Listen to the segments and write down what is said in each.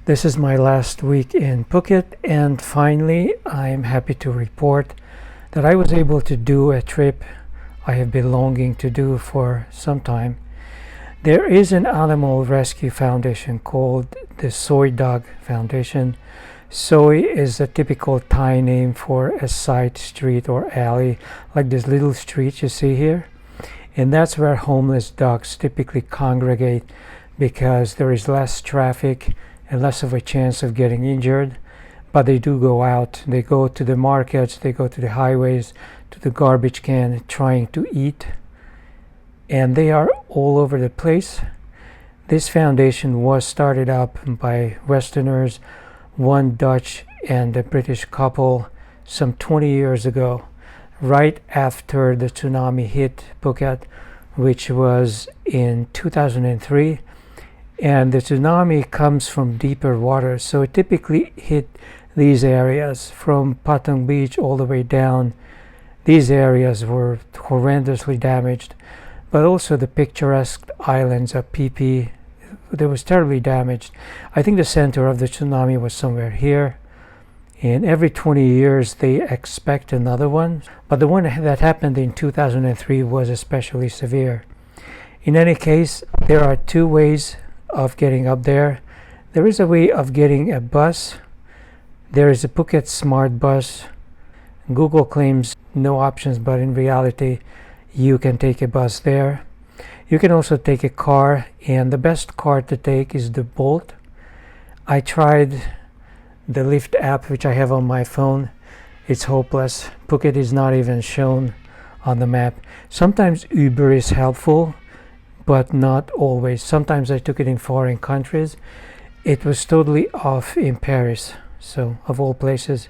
This is my last week in Phuket, and finally I'm happy to report that I was able to do a trip I have been longing to do for some time. There is an animal rescue foundation called the Soy Dog Foundation. Soy is a typical Thai name for a side street or alley, like this little street you see here. And that's where homeless dogs typically congregate because there is less traffic and less of a chance of getting injured. But they do go out. They go to the markets, they go to the highways, to the garbage can, trying to eat. And they are all over the place. This foundation was started up by Westerners, one Dutch and a British couple, some 20 years ago, right after the tsunami hit Phuket, which was in 2003. And the tsunami comes from deeper water, so it typically hit these areas from Patong Beach all the way down. These areas were horrendously damaged, but also the picturesque islands of Phi Phi, they was terribly damaged. I think the center of the tsunami was somewhere here, and every 20 years they expect another one, but the one that happened in 2003 was especially severe. In any case, there are two ways of getting up there. There is a way of getting a bus. There is a Phuket Smart Bus. Google claims no options, but in reality you can take a bus there. You can also take a car, and the best car to take is the Bolt. I tried the Lyft app, which I have on my phone. It's hopeless. Phuket is not even shown on the map. Sometimes Uber is helpful, but not always. Sometimes I took it in foreign countries. It was totally off in Paris, so of all places.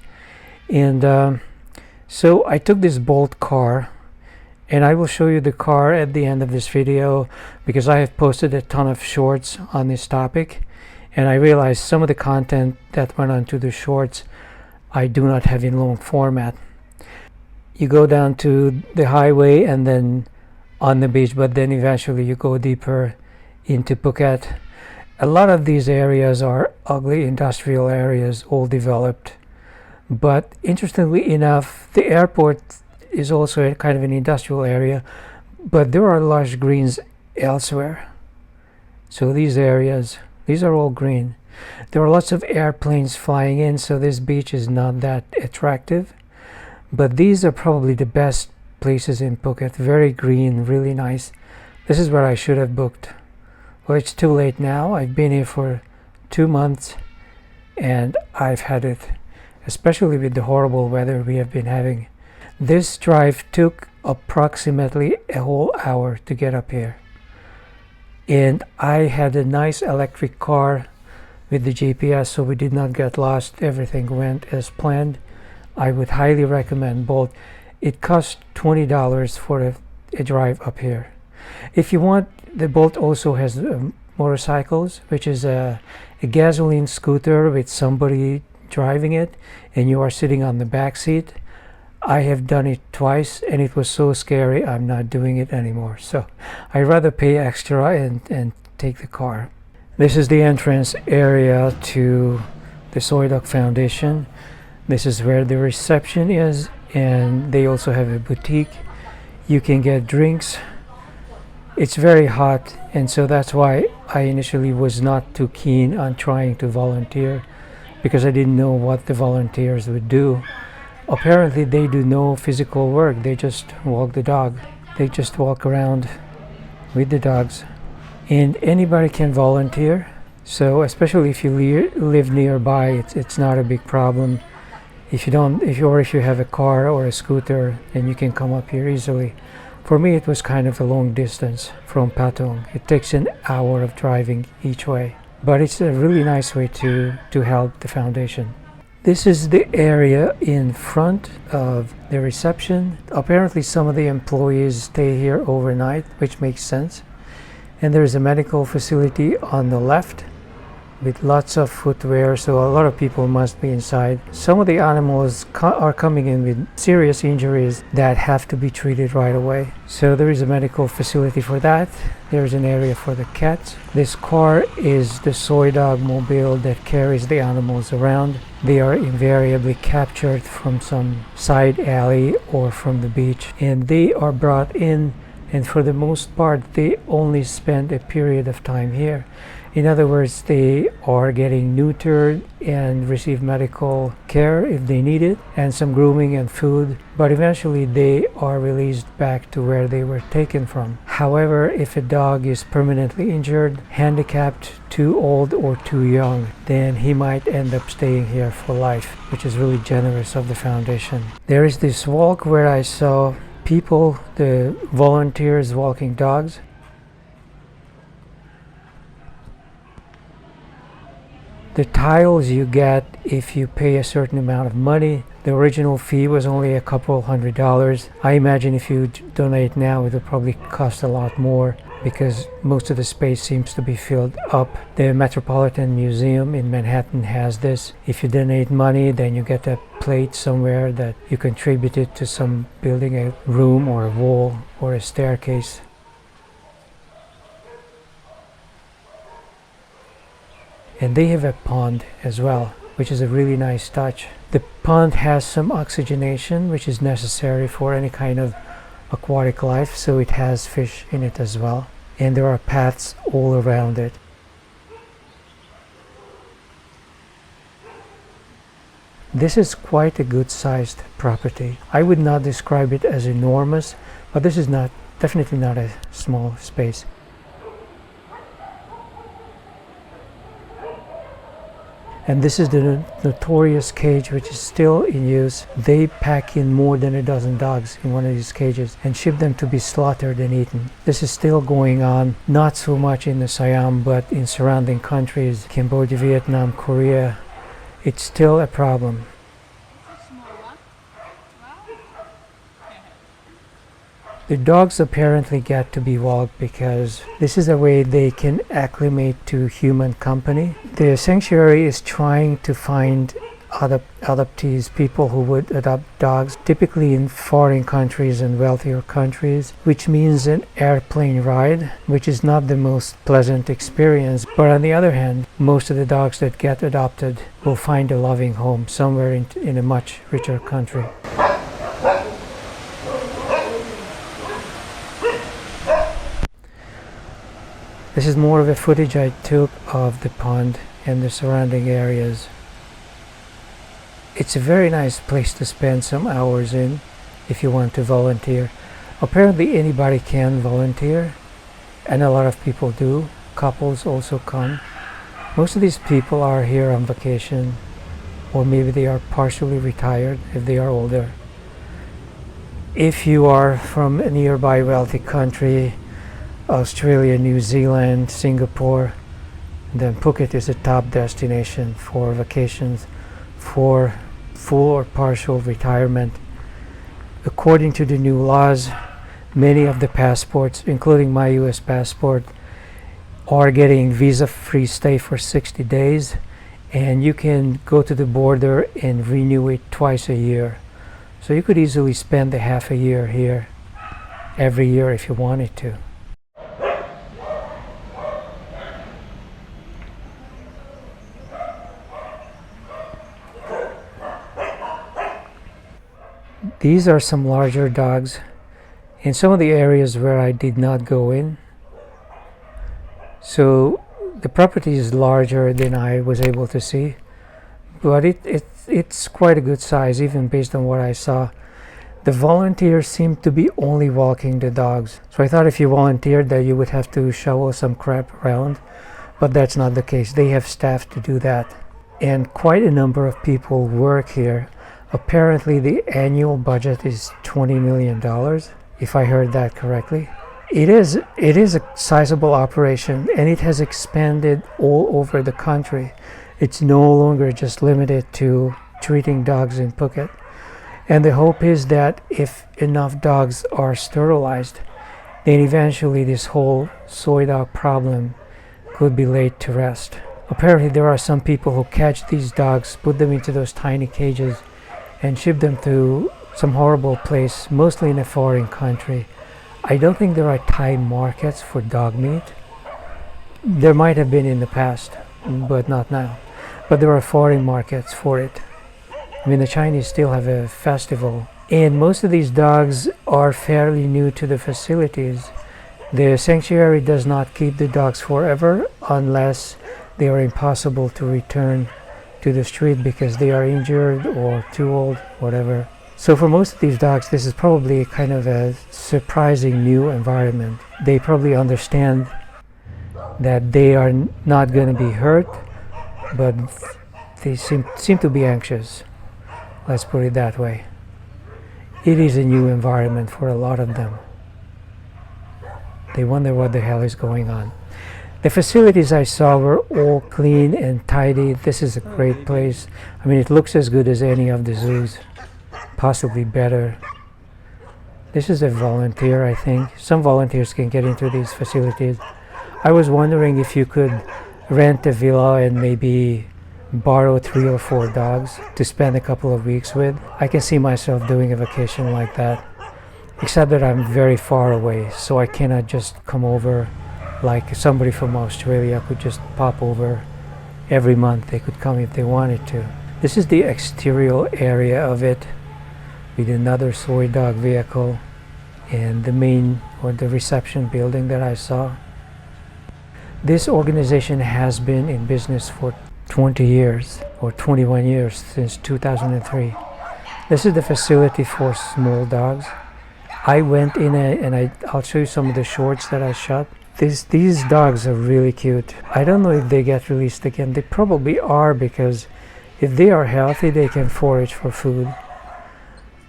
And so I took this Bolt car, and I will show you the car at the end of this video because I have posted a ton of shorts on this topic, and I realized some of the content that went onto the shorts I do not have in long format. You go down to the highway and then on the beach, but then eventually you go deeper into Phuket. A lot of these areas are ugly industrial areas, all developed. But interestingly enough, the airport is also a kind of an industrial area, but there are lush greens elsewhere. So these areas, these are all green. There are lots of airplanes flying in, so this beach is not that attractive. But these are probably the best places in Phuket. Very green, really nice. This is where I should have booked. Well, it's too late now. I've been here for 2 months and I've had it, especially with the horrible weather we have been having. This drive took approximately a whole hour to get up here. And I had a nice electric car with the GPS, so we did not get lost. Everything went as planned. I would highly recommend Bolt. It costs $20 for a drive up here. If you want, the Bolt also has motorcycles, which is a gasoline scooter with somebody driving it, and you are sitting on the back seat. I have done it twice, and it was so scary I'm not doing it anymore. So I'd rather pay extra and take the car. This is the entrance area to the Soy Dog Foundation. This is where the reception is, and they also have a boutique. You can get drinks. It's very hot, and so that's why I initially was not too keen on trying to volunteer, because I didn't know what the volunteers would do. Apparently they do no physical work. They just walk the dog. They just walk around with the dogs, and anybody can volunteer. So especially if you live nearby, it's not a big problem. If you have a car or a scooter, then you can come up here easily. For me, it was kind of a long distance from Patong. It takes an hour of driving each way, but it's a really nice way to help the foundation. This is the area in front of the reception. Apparently some of the employees stay here overnight, which makes sense. And there's a medical facility on the left. with lots of footwear, so a lot of people must be inside. Some of the animals are coming in with serious injuries that have to be treated right away. So there is a medical facility for that. There's an area for the cats. This car is the soy dog mobile that carries the animals around. They are invariably captured from some side alley or from the beach, and they are brought in, and for the most part they only spend a period of time here. In other words, they are getting neutered and receive medical care if they need it, and some grooming and food, but eventually they are released back to where they were taken from. However, if a dog is permanently injured, handicapped, too old or too young, then he might end up staying here for life, which is really generous of the foundation. There is this walk where I saw people, the volunteers, walking dogs. The tiles you get if you pay a certain amount of money. The original fee was only a couple $100. I imagine if you donate now, it'll probably cost a lot more because most of the space seems to be filled up. The Metropolitan Museum in Manhattan has this. If you donate money, then you get a plate somewhere that you contribute it to some building, a room or a wall or a staircase. And they have a pond as well, which is a really nice touch. The pond has some oxygenation, which is necessary for any kind of aquatic life, so it has fish in it as well. And there are paths all around it. This is quite a good sized property. I would not describe it as enormous, but this is definitely not a small space. And this is the notorious cage, which is still in use. They pack in more than a dozen dogs in one of these cages and ship them to be slaughtered and eaten. This is still going on, not so much in the Siam, but in surrounding countries, Cambodia, Vietnam, Korea. It's still a problem. The dogs apparently get to be walked because this is a way they can acclimate to human company. The sanctuary is trying to find adoptees, people who would adopt dogs, typically in foreign countries and wealthier countries, which means an airplane ride, which is not the most pleasant experience. But on the other hand, most of the dogs that get adopted will find a loving home somewhere in a much richer country. This is more of a footage I took of the pond and the surrounding areas. It's a very nice place to spend some hours in if you want to volunteer. Apparently anybody can volunteer, and a lot of people do. Couples also come. Most of these people are here on vacation, or maybe they are partially retired if they are older. If you are from a nearby wealthy country, Australia, New Zealand, Singapore, then Phuket is a top destination for vacations for full or partial retirement. According to the new laws, many of the passports, including my US passport, are getting visa-free stay for 60 days, and you can go to the border and renew it twice a year. So you could easily spend a half a year here every year if you wanted to. These are some larger dogs in some of the areas where I did not go in. So the property is larger than I was able to see, but it's quite a good size even based on what I saw. The volunteers seem to be only walking the dogs. So I thought if you volunteered that you would have to shovel some crap around, but that's not the case. They have staff to do that. And quite a number of people work here. Apparently the annual budget is $20 million, if I heard that correctly. It is a sizable operation, and it has expanded all over the country. It's no longer just limited to treating dogs in Phuket. And the hope is that if enough dogs are sterilized, then eventually this whole soy dog problem could be laid to rest. Apparently there are some people who catch these dogs, put them into those tiny cages, and ship them to some horrible place, mostly in a foreign country. I don't think there are Thai markets for dog meat. There might have been in the past, but not now. But there are foreign markets for it. I mean, the Chinese still have a festival, and most of these dogs are fairly new to the facilities. The sanctuary does not keep the dogs forever unless they are impossible to return to the street because they are injured or too old, whatever. So for most of these dogs, this is probably kind of a surprising new environment. They probably understand that they are not going to be hurt, but they seem to be anxious. Let's put it that way. It is a new environment for a lot of them. They wonder what the hell is going on. The facilities I saw were all clean and tidy. This is a great place. I mean, it looks as good as any of the zoos, possibly better. This is a volunteer, I think. Some volunteers can get into these facilities. I was wondering if you could rent a villa and maybe borrow 3 or 4 dogs to spend a couple of weeks with. I can see myself doing a vacation like that, except that I'm very far away, so I cannot just come over like somebody from Australia could just pop over every month. They could come if they wanted to. This is the exterior area of it with another soy dog vehicle and the main or the reception building that I saw. This organization has been in business for 20 years or 21 years, since 2003. This is the facility for small dogs. I went in and I'll show you some of the shorts that I shot. These dogs are really cute. I don't know if they get released again. They probably are, because if they are healthy, they can forage for food.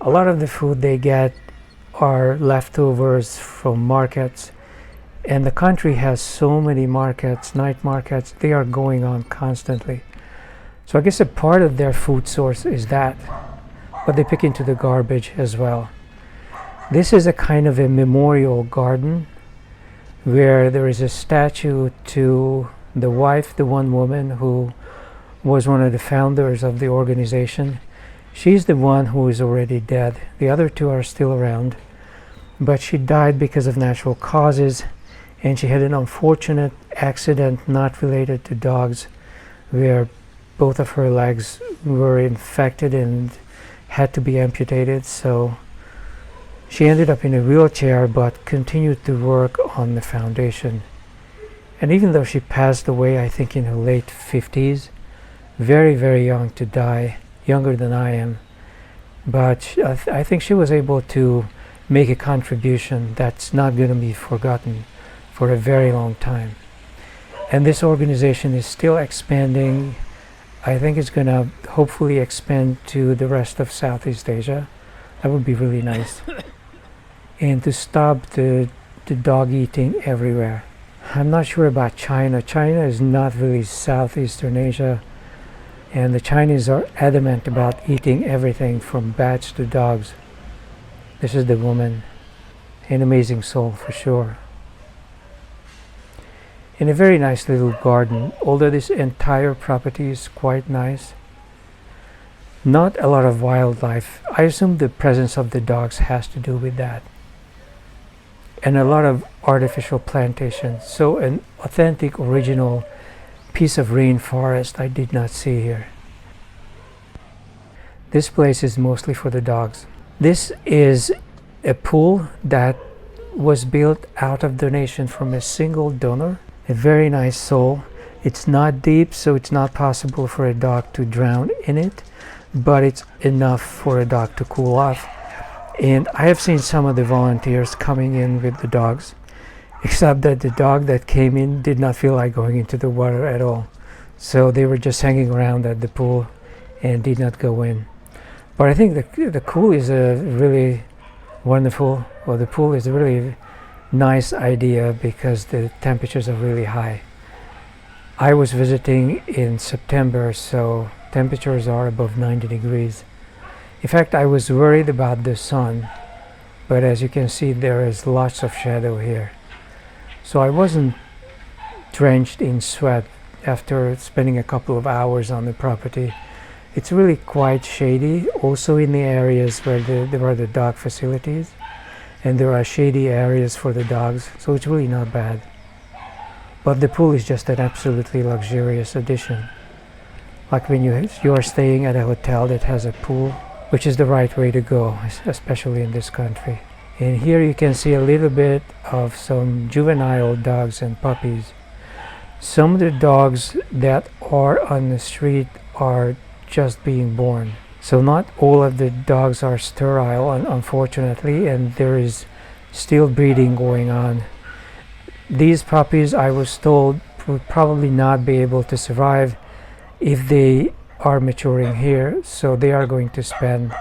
A lot of the food they get are leftovers from markets, and the country has so many markets, night markets. They are going on constantly. So I guess a part of their food source is that, but they pick into the garbage as well. This is a kind of a memorial garden where there is a statue to the wife, the one woman who was one of the founders of the organization. She's the one who is already dead. The other 2 are still around, but she died because of natural causes, and she had an unfortunate accident not related to dogs where both of her legs were infected and had to be amputated. So she ended up in a wheelchair but continued to work on the foundation. And even though she passed away, I think in her late 50s, very, very young to die, younger than I am, but I think she was able to make a contribution that's not going to be forgotten for a very long time. And this organization is still expanding. I think it's going to hopefully expand to the rest of Southeast Asia. That would be really nice. And to stop the dog eating everywhere. I'm not sure about China. China is not really Southeastern Asia, and the Chinese are adamant about eating everything from bats to dogs. This is the woman. An amazing soul for sure. In a very nice little garden, although this entire property is quite nice. Not a lot of wildlife. I assume the presence of the dogs has to do with that. And a lot of artificial plantations. So an authentic, original piece of rainforest I did not see here. This place is mostly for the dogs. This is a pool that was built out of donation from a single donor. A very nice soul. It's not deep, so it's not possible for a dog to drown in it, but it's enough for a dog to cool off. And I have seen some of the volunteers coming in with the dogs, except that the dog that came in did not feel like going into the water at all. So they were just hanging around at the pool and did not go in. But I think the pool is a really wonderful, well, the pool is a really nice idea because the temperatures are really high. I was visiting in September, so temperatures are above 90 degrees. In fact, I was worried about the sun, but as you can see, there is lots of shadow here. So I wasn't drenched in sweat after spending a couple of hours on the property. It's really quite shady, also in the areas where there are the dog facilities, and there are shady areas for the dogs, so it's really not bad. But the pool is just an absolutely luxurious addition. Like when you're staying at a hotel that has a pool, which is the right way to go, especially in this country. And here you can see a little bit of some juvenile dogs and puppies. Some of the dogs that are on the street are just being born. So not all of the dogs are sterile, unfortunately, and there is still breeding going on. These puppies, I was told, would probably not be able to survive if they are maturing here, so they are going to spend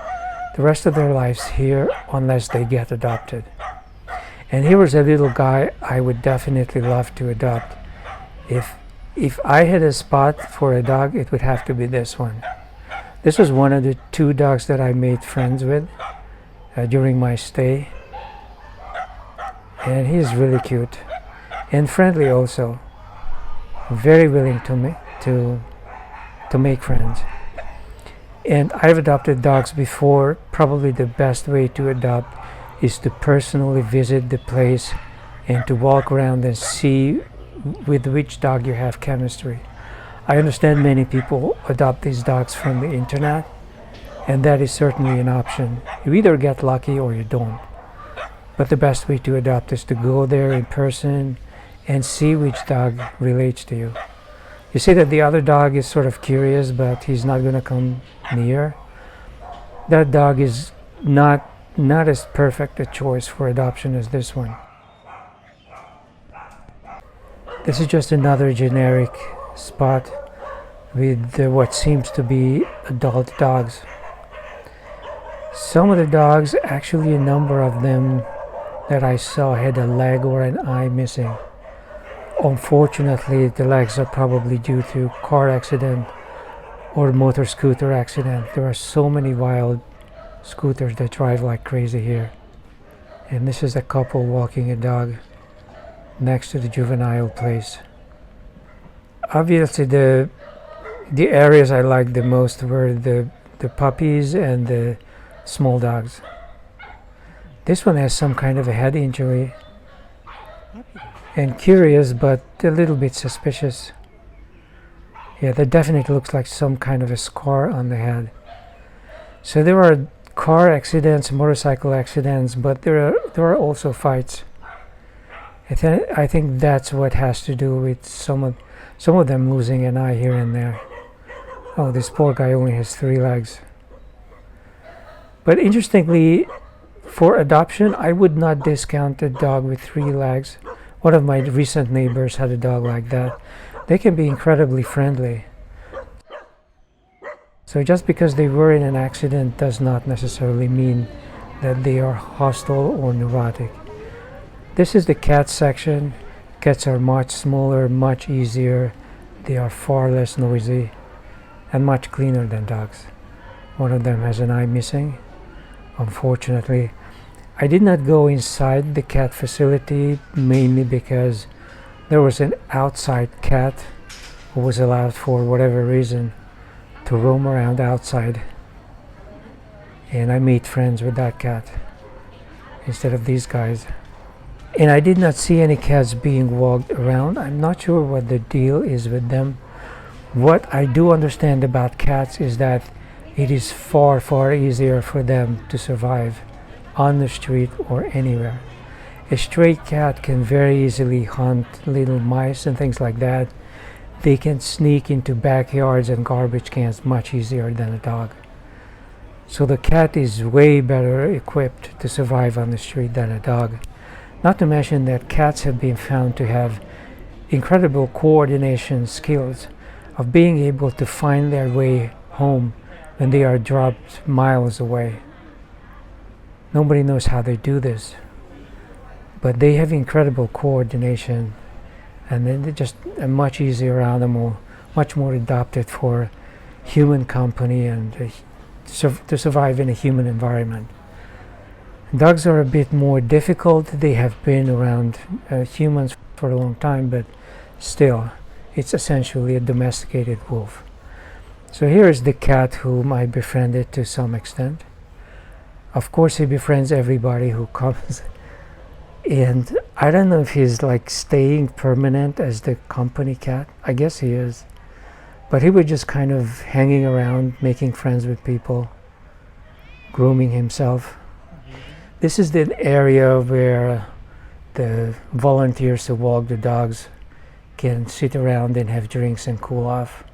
the rest of their lives here unless they get adopted. And here was a little guy I would definitely love to adopt. If I had a spot for a dog, it would have to be this one. This was one of the 2 dogs that I made friends with during my stay, and he's really cute and friendly also, very willing to make friends. And I've adopted dogs before. Probably the best way to adopt is to personally visit the place and to walk around and see with which dog you have chemistry. I understand many people adopt these dogs from the internet, and that is certainly an option. You either get lucky or you don't. But the best way to adopt is to go there in person and see which dog relates to you. You see that the other dog is sort of curious, but he's not going to come near. That dog is not as perfect a choice for adoption as this one. This is just another generic spot with what seems to be adult dogs. Some of the dogs, actually a number of them that I saw, had a leg or an eye missing. Unfortunately, the legs are probably due to car accident or motor scooter accident. There are so many wild scooters that drive like crazy here. And this is a couple walking a dog next to the juvenile place. Obviously the areas I liked the most were the puppies and the small dogs. This one has some kind of a head injury, and curious but a little bit suspicious. Yeah, that definitely looks like some kind of a scar on the head. So there are car accidents, motorcycle accidents, but there are also fights. I think that's what has to do with some of them losing an eye here and there. Oh, this poor guy only has 3 legs. But interestingly, for adoption, I would not discount a dog with 3 legs. One of my recent neighbors had a dog like that. They can be incredibly friendly. So just because they were in an accident does not necessarily mean that they are hostile or neurotic. This is the cat section. Cats are much smaller, much easier. They are far less noisy and much cleaner than dogs. One of them has an eye missing, unfortunately. I did not go inside the cat facility mainly because there was an outside cat who was allowed, for whatever reason, to roam around outside, and I made friends with that cat instead of these guys. And I did not see any cats being walked around. I'm not sure what the deal is with them. What I do understand about cats is that it is far, far easier for them to survive on the street or anywhere. A stray cat can very easily hunt little mice and things like that. They can sneak into backyards and garbage cans much easier than a dog. So the cat is way better equipped to survive on the street than a dog. Not to mention that cats have been found to have incredible coordination skills of being able to find their way home when they are dropped miles away. Nobody knows how they do this, but they have incredible coordination, and they're just a much easier animal, much more adapted for human company and to survive in a human environment. Dogs are a bit more difficult. They have been around humans for a long time, but still, It's essentially a domesticated wolf. So here is the cat whom I befriended to some extent. Of course, he befriends everybody who comes. And I don't know if he's like staying permanent as the company cat. I guess he is. But he was just kind of hanging around, making friends with people, grooming himself. This is the area where the volunteers who walk the dogs can sit around and have drinks and cool off.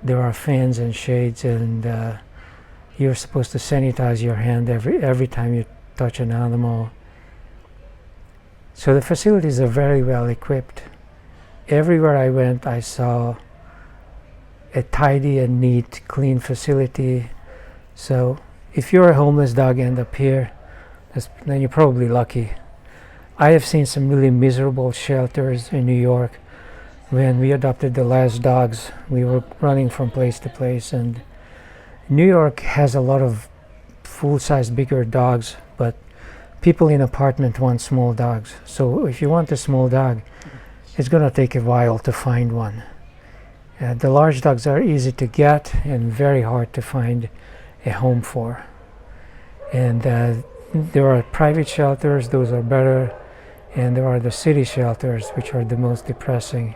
There are fans and shades, and you're supposed to sanitize your hand every time you touch an animal. So the facilities are very well equipped. Everywhere I went, I saw a tidy and neat, clean facility. So if you're a homeless dog and up here, then you're probably lucky. I have seen some really miserable shelters in New York. When we adopted the last dogs, we were running from place to place, and New York has a lot of full-size bigger dogs, but people in apartment want small dogs. So if you want a small dog, it's going to take a while to find one. The large dogs are easy to get and very hard to find a home for. And there are private shelters, those are better, and there are the city shelters, which are the most depressing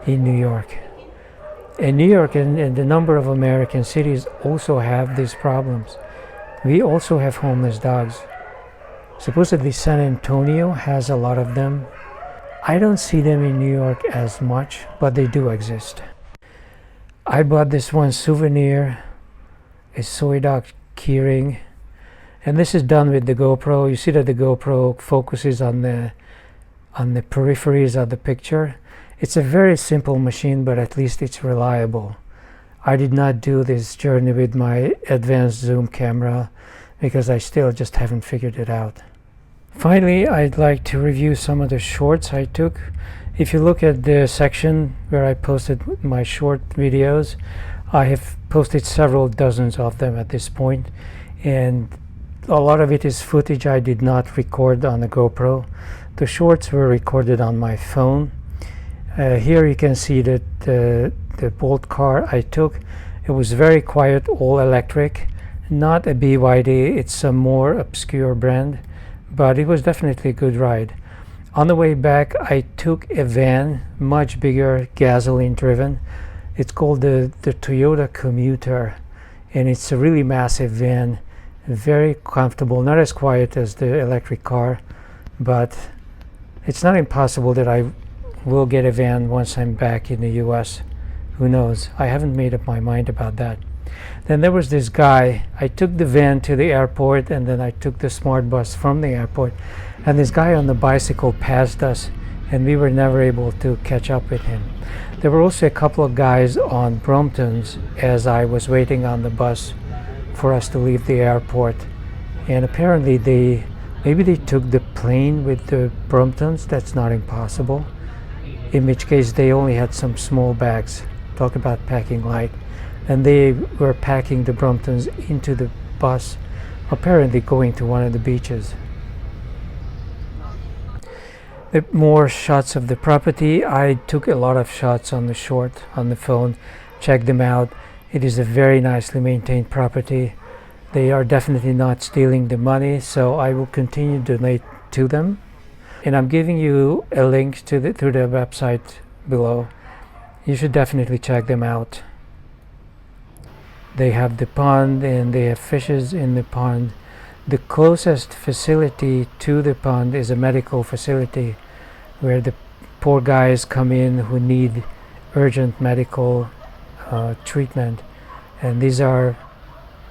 in New York. And New York and the number of American cities also have these problems. We also have homeless dogs. Supposedly San Antonio has a lot of them. I don't see them in New York as much, but they do exist. I bought this one souvenir, a soy dog keyring, and this is done with the GoPro. You see that the GoPro focuses on the peripheries of the picture. It's a very simple machine, but at least it's reliable. I did not do this journey with my advanced zoom camera because I still just haven't figured it out. Finally, I'd like to review some of the shorts I took. If you look at the section where I posted my short videos, I have posted several dozens of them at this point, and a lot of it is footage I did not record on the GoPro. The shorts were recorded on my phone. Here you can see that the Bolt car I took, it was very quiet, all electric, not a BYD, it's a more obscure brand, but it was definitely a good ride. On the way back, I took a van, much bigger, gasoline driven. It's called the Toyota Commuter, and it's a really massive van, very comfortable, not as quiet as the electric car, but it's not impossible that I will get a van once I'm back in the US. Who knows? I haven't made up my mind about that. Then there was this guy. I took the van to the airport, and then I took the smart bus from the airport, and this guy on the bicycle passed us, and we were never able to catch up with him. There were also a couple of guys on Bromptons as I was waiting on the bus for us to leave the airport, and apparently maybe they took the plane with the Bromptons. That's not impossible, in which case they only had some small bags. Talk about packing light. And they were packing the Bromptons into the bus, apparently going to one of the beaches. More shots of the property. I took a lot of shots on the short on the phone, checked them out. It is a very nicely maintained property. They are definitely not stealing the money, so I will continue to donate to them. And I'm giving you a link to the website below. You should definitely check them out. They have the pond, and they have fishes in the pond. The closest facility to the pond is a medical facility where the poor guys come in who need urgent medical treatment. And these are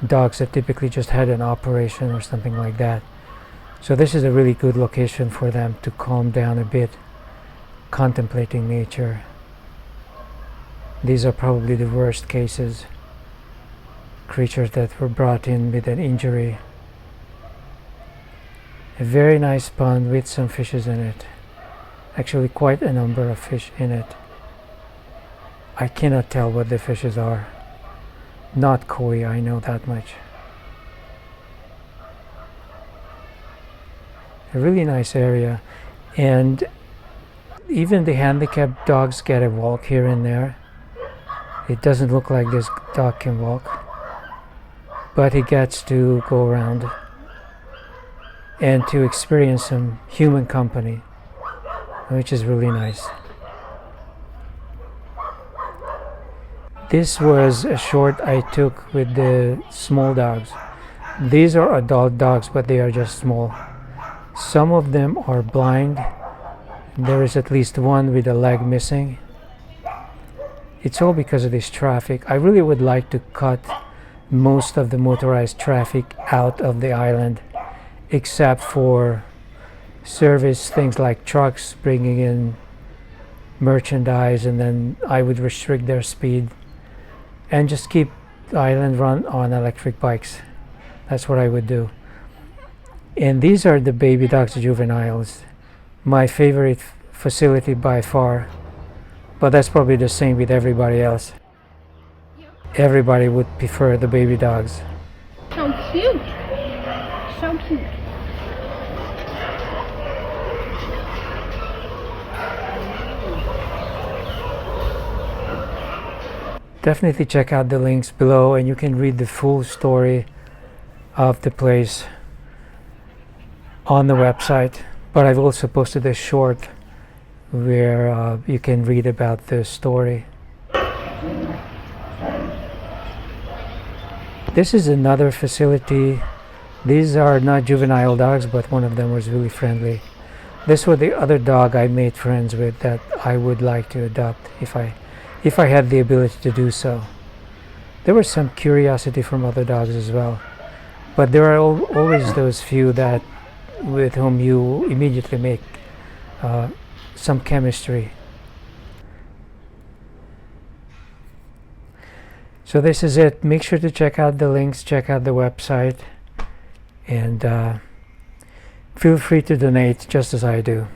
dogs that typically just had an operation or something like that. So this is a really good location for them to calm down a bit, contemplating nature. These are probably the worst cases. Creatures that were brought in with an injury. A very nice pond with some fishes in it. Actually quite a number of fish in it. I cannot tell what the fishes are. Not koi, I know that much. A really nice area, and even the handicapped dogs get a walk here and there. It doesn't look like this dog can walk, but he gets to go around and to experience some human company, which is really nice. This was a short I took with the small dogs. These are adult dogs, but they are just small. Some of them are blind. There is at least one with a leg missing. It's all because of this traffic. I really would like to cut most of the motorized traffic out of the island, except for service things like trucks bringing in merchandise, and then I would restrict their speed and just keep the island run on electric bikes. That's what I would do. And these are the baby dogs, juveniles. My favorite facility by far, but that's probably the same with everybody else. Everybody would prefer the baby dogs. So cute. So cute. Definitely check out the links below and you can read the full story of the place on the website. But I've also posted a short where you can read about the story. This is another facility. These are not juvenile dogs, but one of them was really friendly. This was the other dog I made friends with that I would like to adopt if I had the ability to do so. There was some curiosity from other dogs as well, but there are always those few that with whom you immediately make some chemistry. So this is it. Make sure to check out the links, check out the website, and feel free to donate just as I do.